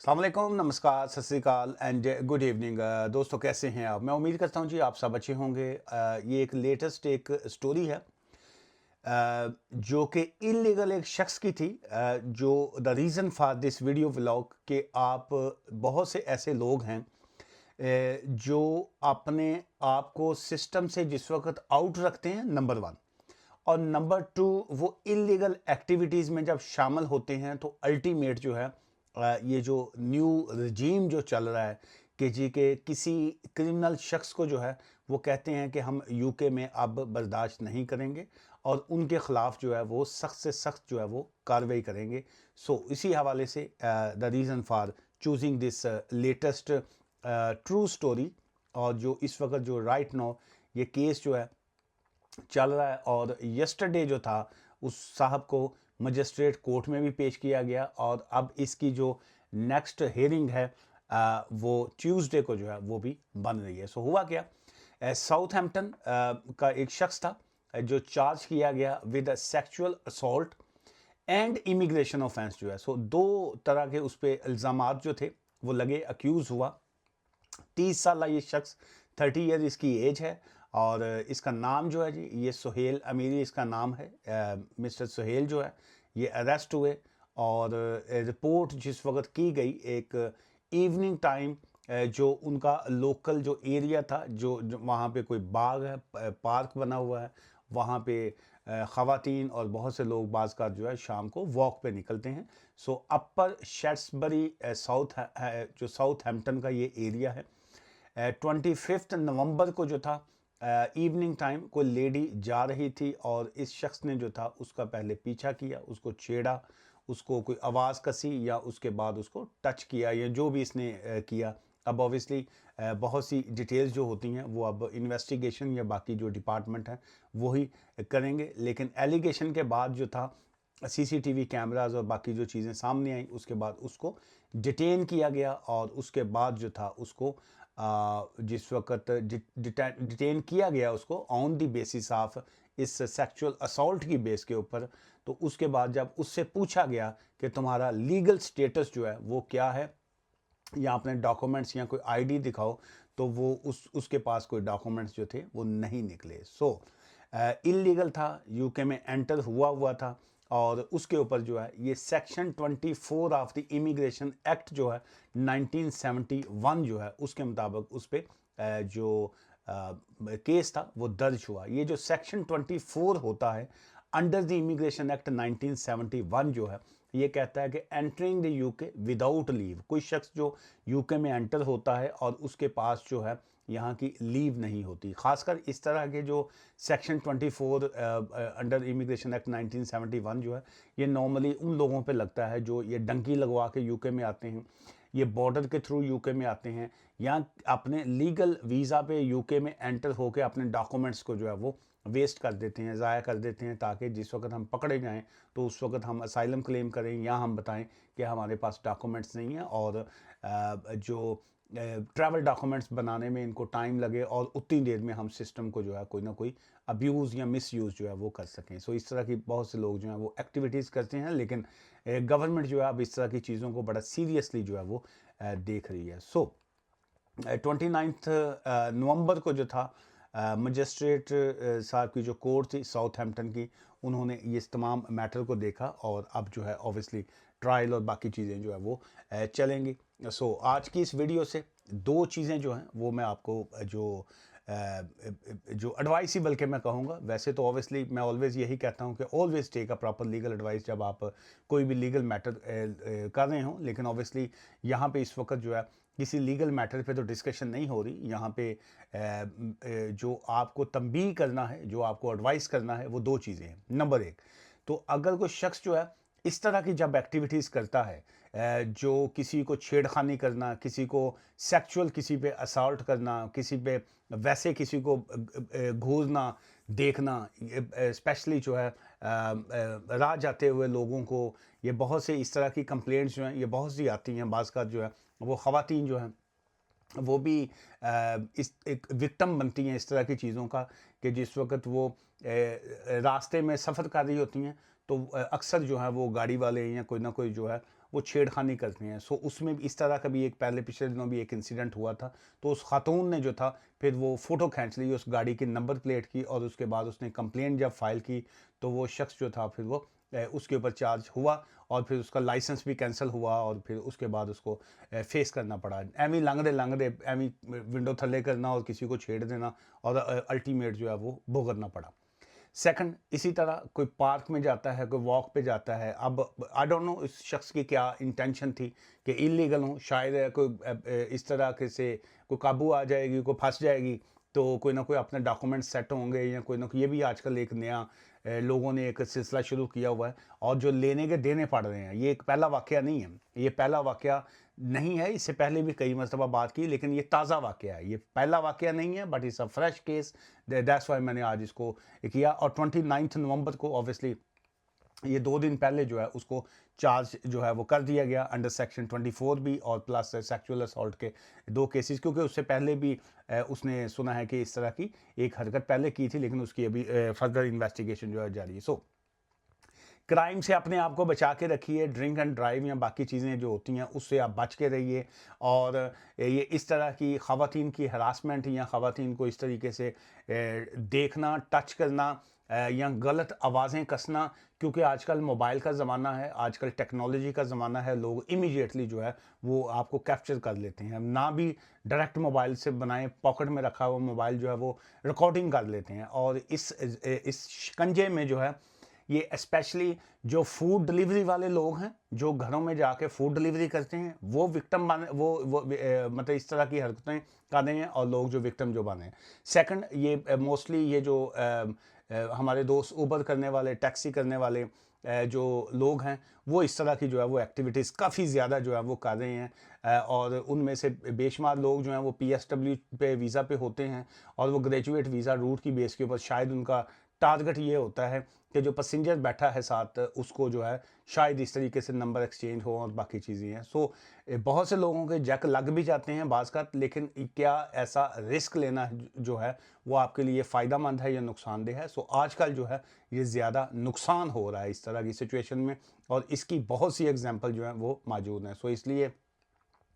अस्सलाम वालेकुम, नमस्कार, सत श्री अकाल एंड गुड इवनिंग। दोस्तों कैसे हैं आप? मैं उम्मीद करता हूं जी आप सब अच्छे होंगे। ये एक लेटेस्ट एक स्टोरी है जो कि इलीगल एक शख्स की थी। जो the reason for this video vlog कि आप बहुत से ऐसे लोग हैं जो अपने आप को सिस्टम से जिस वक्त आउट रखते हैं, नंबर वन। और नंबर टू, वो इलीगल एक्टिविटीज़ में जब शामिल होते हैं तो अल्टीमेट जो है ये जो न्यू रजीम जो चल रहा है कि जी के किसी क्रिमिनल शख्स को जो है वो कहते हैं कि हम यूके में अब बर्दाश्त नहीं करेंगे और उनके ख़िलाफ़ जो है वो सख्त से सख्त जो है वो कार्रवाई करेंगे। सो इसी हवाले से the reason for choosing this latest true story. और जो इस वक्त जो राइट नाउ ये केस जो है चल रहा है, और यस्टरडे जो था उस साहब को मजिस्ट्रेट कोर्ट में भी पेश किया गया और अब इसकी जो नेक्स्ट हेयरिंग है वो ट्यूसडे को जो है वो भी बन रही है। सो हुआ क्या, साउथहैम्पटन का एक शख्स था जो चार्ज किया गया with sexual assault and immigration offence जो है। सो दो तरह के उस पर इल्ज़ामात जो थे वो लगे, अक्यूज़ हुआ। 30 साल ये शख्स, 30 ईयर इसकी एज है और इसका नाम जो है जी ये सुहेल अमीरी इसका नाम है। मिस्टर सुहेल जो है ये अरेस्ट हुए और रिपोर्ट जिस वक्त की गई एक इवनिंग टाइम, जो उनका लोकल जो एरिया था, जो वहाँ पे कोई बाग है, पार्क बना हुआ है, वहाँ पे ख़वातीन और बहुत से लोग बाज़ जो है शाम को वॉक पे निकलते हैं। सो अपर शेट्सबरी साउथ जो साउथ हैम्पटन का ये एरिया है। 25 नवंबर को जो था इवनिंग टाइम कोई लेडी जा रही थी और इस शख्स ने जो था उसका पहले पीछा किया, उसको छेड़ा, उसको कोई आवाज़ कसी या उसके बाद उसको टच किया या जो भी इसने किया। अब ऑब्वियसली बहुत सी डिटेल्स जो होती हैं वो अब इन्वेस्टिगेशन या बाकी जो डिपार्टमेंट है वही करेंगे, लेकिन एलिगेशन के बाद जो था सीसीटीवी कैमराज और बाकी जो चीज़ें सामने आई उसके बाद उसको डिटेन किया गया और उसके बाद जो था उसको जिस वक्त डिटेन किया गया उसको ऑन दी बेसिस ऑफ इस सेक्सुअल असॉल्ट की बेस के ऊपर। तो उसके बाद जब उससे पूछा गया कि तुम्हारा लीगल स्टेटस जो है वो क्या है या अपने डॉक्यूमेंट्स या कोई आईडी दिखाओ, तो वो उसके पास कोई डॉक्यूमेंट्स जो थे वो नहीं निकले। सो इलीगल था, यूके में एंटर हुआ था और उसके ऊपर जो है ये section 24 of the immigration act जो है 1971 जो है उसके मुताबिक उस पर जो केस था वो दर्ज हुआ। ये जो सेक्शन 24 होता है अंडर द इमिग्रेशन एक्ट 1971 जो है ये कहता है कि entering the UK without leave, कोई शख्स जो यूके में एंटर होता है और उसके पास जो है यहाँ की लीव नहीं होती। खासकर इस तरह के जो सेक्शन 24 अंडर इमिग्रेशन एक्ट 1971 जो है ये नॉर्मली उन लोगों पे लगता है जो ये डंकी लगवा के यूके में आते हैं, ये बॉर्डर के थ्रू यूके में आते हैं या अपने लीगल वीज़ा पे यूके में एंटर होकर अपने डॉक्यूमेंट्स को जो है वो वेस्ट कर देते हैं, ज़ाया कर देते हैं, ताकि जिस वक्त हम पकड़े जाएं तो उस वक्त हम असाइलम क्लेम करें या हम बताएं कि हमारे पास डॉक्यूमेंट्स नहीं हैं और जो ट्रैवल डॉक्यूमेंट्स बनाने में इनको टाइम लगे और उतनी देर में हम सिस्टम को जो है कोई ना कोई अब्यूज़ या मिस यूज़ जो है वो कर सकें। सो इस तरह की बहुत से लोग जो हैं वो एक्टिविटीज़ करते हैं, लेकिन गवर्नमेंट जो है अब इस तरह की चीज़ों को बड़ा सीरियसली जो है वो देख रही है। सो 29 नवंबर को जो था मजिस्ट्रेट साहब की जो कोर्ट थी साउथहैम्पटन की, उन्होंने ये तमाम मैटर को देखा और अब जो है ऑब्वियसली ट्रायल और बाकी चीज़ें जो है वो चलेंगी। सो आज की इस वीडियो से दो चीज़ें जो हैं वो मैं आपको जो एडवाइस ही बल्कि मैं कहूँगा, वैसे तो ऑब्वियसली मैं ऑलवेज़ यही कहता हूँ कि always take a proper legal advice जब आप कोई भी लीगल मैटर कर रहे हों, लेकिन ऑब्वियसली यहाँ पे इस वक्त जो है किसी लीगल मैटर पे तो डिस्कशन नहीं हो रही। यहाँ पे जो आपको तंबीह करना है, जो आपको एडवाइस करना है, वो दो चीज़ें हैं। नंबर एक, तो अगर कोई शख्स जो है इस तरह की जब एक्टिविटीज़ करता है, जो किसी को छेड़खानी करना, किसी को सेक्सुअल किसी पे असॉल्ट करना, किसी पे वैसे किसी को घूरना देखना, स्पेशली जो है राह जाते हुए लोगों को, ये बहुत से इस तरह की कंप्लेंट्स जो हैं ये बहुत सी आती हैं। बाज़ का जो है वो ख़वातीन जो हैं वो भी इस एक विक्टिम बनती हैं इस तरह की चीज़ों का, कि जिस वक्त वो रास्ते में सफ़र कर रही होती हैं तो अक्सर जो है वो गाड़ी वाले या कोई ना कोई जो है वो छेड़खानी करते हैं। सो उसमें भी इस तरह का भी एक पहले पिछले दिनों भी एक इंसिडेंट हुआ था। तो उस खातून ने जो था फिर वो फ़ोटो खींच ली उस गाड़ी की नंबर प्लेट की, और उसके बाद उसने कंप्लेंट जब फ़ाइल की तो वो शख्स जो था फिर वो उसके ऊपर चार्ज हुआ, और फिर उसका लाइसेंस भी कैंसिल हुआ, और फिर उसके बाद उसको फेस करना पड़ा। एवं लंघदे लंघदे एवं विंडो थल्ले करना और किसी को छेड़ देना, और अल्टीमेट जो है वो भुगतना पड़ा। सेकंड, इसी तरह कोई पार्क में जाता है, कोई वॉक पे जाता है। अब आई डोंट नो इस शख्स की क्या इंटेंशन थी कि इलीगल हो, शायद कोई इस तरह के से कोई काबू आ जाएगी, कोई फंस जाएगी, तो कोई ना कोई अपने डॉक्यूमेंट सेट होंगे, या कोई ना कोई, ये भी आजकल एक नया लोगों ने एक सिलसिला शुरू किया हुआ है, और जो लेने के देने पड़ रहे हैं। ये एक पहला वाक़या नहीं है, ये पहला वाक़या नहीं है, इससे पहले भी कई मरतबा बात की, लेकिन ये ताज़ा वाक़या है, ये पहला वाक़या नहीं है, but it's a fresh case. That's why मैंने आज इसको किया। और 29 नवंबर को ऑब्वियसली ये 2 दिन पहले जो है उसको चार्ज जो है वो कर दिया गया अंडर सेक्शन 24 भी, और प्लस सेक्सुअल असॉल्ट के 2 केसेस, क्योंकि उससे पहले भी उसने सुना है कि इस तरह की एक हरकत पहले की थी, लेकिन उसकी अभी फर्दर इन्वेस्टिगेशन जो है जारी है। सो क्राइम से अपने आप को बचा के रखिए, ड्रिंक एंड ड्राइव या बाकी चीज़ें जो होती हैं उससे आप बच के रहिए। और ये इस तरह की ख़वातीन की हरासमेंट या ख़वातीन को इस तरीके से देखना, टच करना, या गलत आवाज़ें कसना, क्योंकि आजकल मोबाइल का ज़माना है, आजकल टेक्नोलॉजी का ज़माना है, लोग इमीडिएटली जो है वो आपको कैप्चर कर लेते हैं। ना भी डायरेक्ट मोबाइल से बनाएं, पॉकेट में रखा हुआ मोबाइल जो है वो रिकॉर्डिंग कर लेते हैं। और इस शिकंजे में जो है ये स्पेशली जो फूड डिलीवरी वाले लोग हैं, जो घरों में जाके फूड डिलीवरी करते हैं, वो विक्टिम बने, वो मतलब इस तरह की हरकतें कर रहे हैं, और लोग जो विक्टिम जो बने हैं। सेकंड, ये मोस्टली ये जो हमारे दोस्त उबर करने वाले, टैक्सी करने वाले जो लोग हैं, वो इस तरह की जो है वो एक्टिविटीज़ काफ़ी ज़्यादा जो है वो कर रहे हैं। और उनमें से बेशुमार लोग जो हैं वो PSW पे वीज़ा पे होते हैं, और वो ग्रेजुएट वीज़ा रूट की बेस के ऊपर शायद उनका टारगेट ये होता है कि जो पैसेंजर बैठा है साथ उसको जो है शायद इस तरीके से नंबर एक्सचेंज हो, और बाकी चीज़ें हैं। सो बहुत से लोगों के जैक लग भी जाते हैं बाज़ का, लेकिन क्या ऐसा रिस्क लेना जो है वो आपके लिए फ़ायदेमंद है या नुकसानदेह है? सो आजकल जो है ये ज़्यादा नुकसान हो रहा है इस तरह की सिचुएशन में, और इसकी बहुत सी एग्जांपल जो है वो मौजूद हैं। सो इसलिए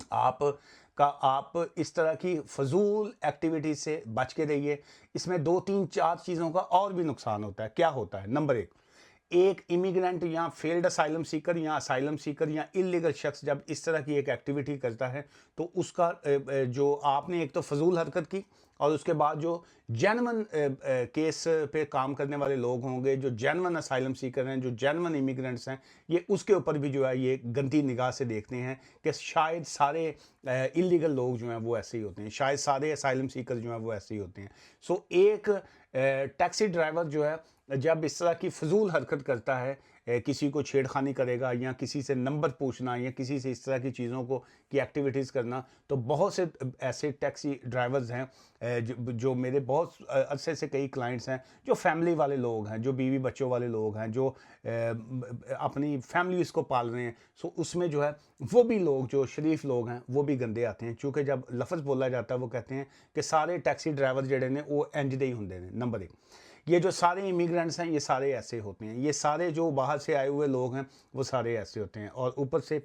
आप इस तरह की फजूल एक्टिविटी से बच के रहिए। इसमें 2 3 4 चीज़ों का और भी नुकसान होता है। क्या होता है? नंबर एक इमिग्रेंट या फेल्ड असाइलम सीकर या असाइलम सीकर या इलीगल शख्स जब इस तरह की एक एक्टिविटी करता है, तो उसका जो आपने एक तो फजूल हरकत की, और उसके बाद जो जेन्युइन केस पे काम करने वाले लोग होंगे, जो जेन्युइन असाइलम सीकर हैं, जो जेन्युइन इमिग्रेंट्स हैं, ये उसके ऊपर भी जो है ये गंदी निगाह से देखते हैं कि शायद सारे इलीगल लोग जो हैं वो ऐसे ही होते हैं, शायद सारे असाइलम सीकर जो हैं वो ऐसे ही होते हैं। सो एक टैक्सी ड्राइवर जो है जब इस तरह की फजूल हरकत करता है, किसी को छेड़खानी करेगा, या किसी से नंबर पूछना, या किसी से इस तरह की चीज़ों को की एक्टिविटीज़ करना, तो बहुत से ऐसे टैक्सी ड्राइवर्स हैं जो मेरे बहुत अरसे से कई क्लाइंट्स हैं, जो फैमिली वाले लोग हैं, जो बीवी बच्चों वाले लोग हैं, जो अपनी फैमिलीज़ को पाल रहे हैं। सो उसमें जो है वो भी लोग जो शरीफ लोग हैं वो भी गंदे आते हैं, क्योंकि जब लफ्ज़ बोला जाता है वो कहते हैं कि सारे टैक्सी ड्राइवर जड़े ने वो इंज दे ही होंगे ने। नंबर एक, ये जो सारे इमिग्रेंट्स हैं ये सारे ऐसे होते हैं, ये सारे जो बाहर से आए हुए लोग हैं वो सारे ऐसे होते हैं। और ऊपर से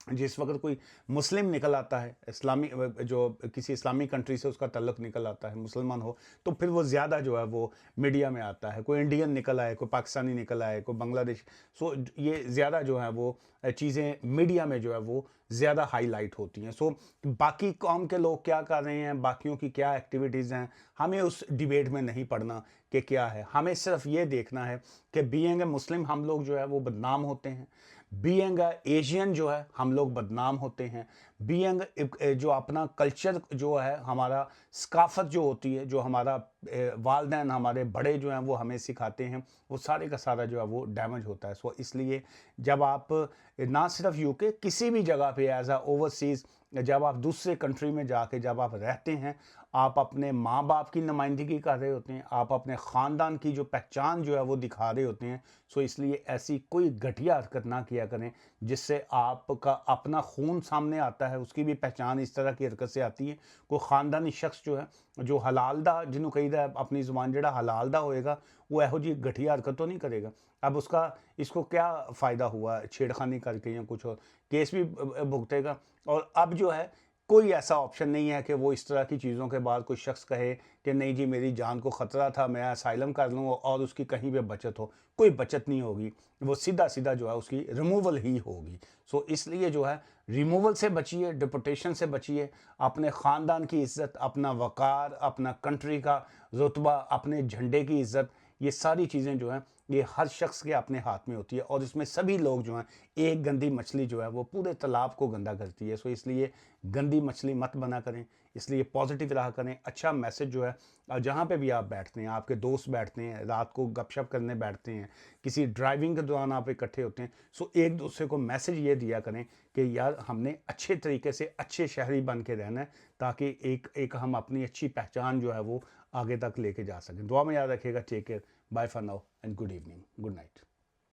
जिस वक्त कोई मुस्लिम निकल आता है, इस्लामी जो किसी इस्लामिक कंट्री से उसका तल्लुक़ निकल आता है, मुसलमान हो, तो फिर वो ज़्यादा जो है वो मीडिया में आता है। कोई इंडियन निकल आए, कोई पाकिस्तानी निकल आए, कोई बांग्लादेश, सो ये ज़्यादा जो है वो चीज़ें मीडिया में जो है वो ज़्यादा हाईलाइट होती हैं। सो बाकी कौम के लोग क्या कर रहे हैं, बाकियों की क्या एक्टिविटीज़ हैं, हमें उस डिबेट में नहीं पड़ना कि क्या है। हमें सिर्फ ये देखना है कि बीइंग ए मुस्लिम हम लोग जो है वो बदनाम होते हैं, बीइंग एशियन जो है हम लोग बदनाम होते हैं, बीइंग जो अपना कल्चर जो है, हमारा सकाफत जो होती है, जो हमारा वालदैन हमारे बड़े जो हैं वो हमें सिखाते हैं, वो सारे का सारा जो है वो डैमेज होता है। सो इसलिए जब आप ना सिर्फ यूके, किसी भी जगह पे एज आ ओवरसीज़, जब आप दूसरे कंट्री में जाके जब आप रहते हैं, आप अपने माँ बाप की नुमाइंदगी कर रहे होते हैं, आप अपने ख़ानदान की जो पहचान जो है वो दिखा रहे होते हैं। सो इसलिए ऐसी कोई घटिया हरकत ना किया करें जिससे आपका अपना खून सामने आता है, उसकी भी पहचान इस तरह की हरकत से आती है। कोई ख़ानदानी शख्स जो है, जो हलालदा जिन्हों कही चाहिए अपनी जुबान जड़ा हलाल दा होएगा वो एहो जी घटिया हरकत तो नहीं करेगा। अब उसका इसको क्या फ़ायदा हुआ छेड़खानी करके या कुछ और, केस भी भुगतेगा। और अब जो है कोई ऐसा ऑप्शन नहीं है कि वो इस तरह की चीज़ों के बाद कोई शख्स कहे कि नहीं जी मेरी जान को ख़तरा था, मैं असाइलम कर लूँ और उसकी कहीं पे बचत हो। कोई बचत नहीं होगी, वो सीधा-सीधा जो है उसकी रिमूवल ही होगी। सो इसलिए जो है रिमूवल से बचिए, डिपोर्टेशन से बचिए, अपने ख़ानदान की इज़्ज़त, अपना वक़ार, अपना कंट्री का रुतबा, अपने झंडे की इज़्ज़त, ये सारी चीज़ें जो हैं ये हर शख्स के अपने हाथ में होती है और इसमें सभी लोग जो हैं, एक गंदी मछली जो है वो पूरे तालाब को गंदा करती है। सो इसलिए गंदी मछली मत बना करें, इसलिए पॉजिटिव रहा करें। अच्छा मैसेज जो है जहाँ पे भी आप बैठते हैं, आपके दोस्त बैठते हैं, रात को गपशप करने बैठते हैं, किसी ड्राइविंग के दौरान आप इकट्ठे होते हैं, सो एक दूसरे को मैसेज ये दिया करें कि यार हमने अच्छे तरीके से अच्छे शहरी बन के रहना है, ताकि एक एक हम अपनी अच्छी पहचान जो है वो आगे तक लेके जा सकें। दुआ में याद रखिएगा। Take care, bye for now and good evening, good night.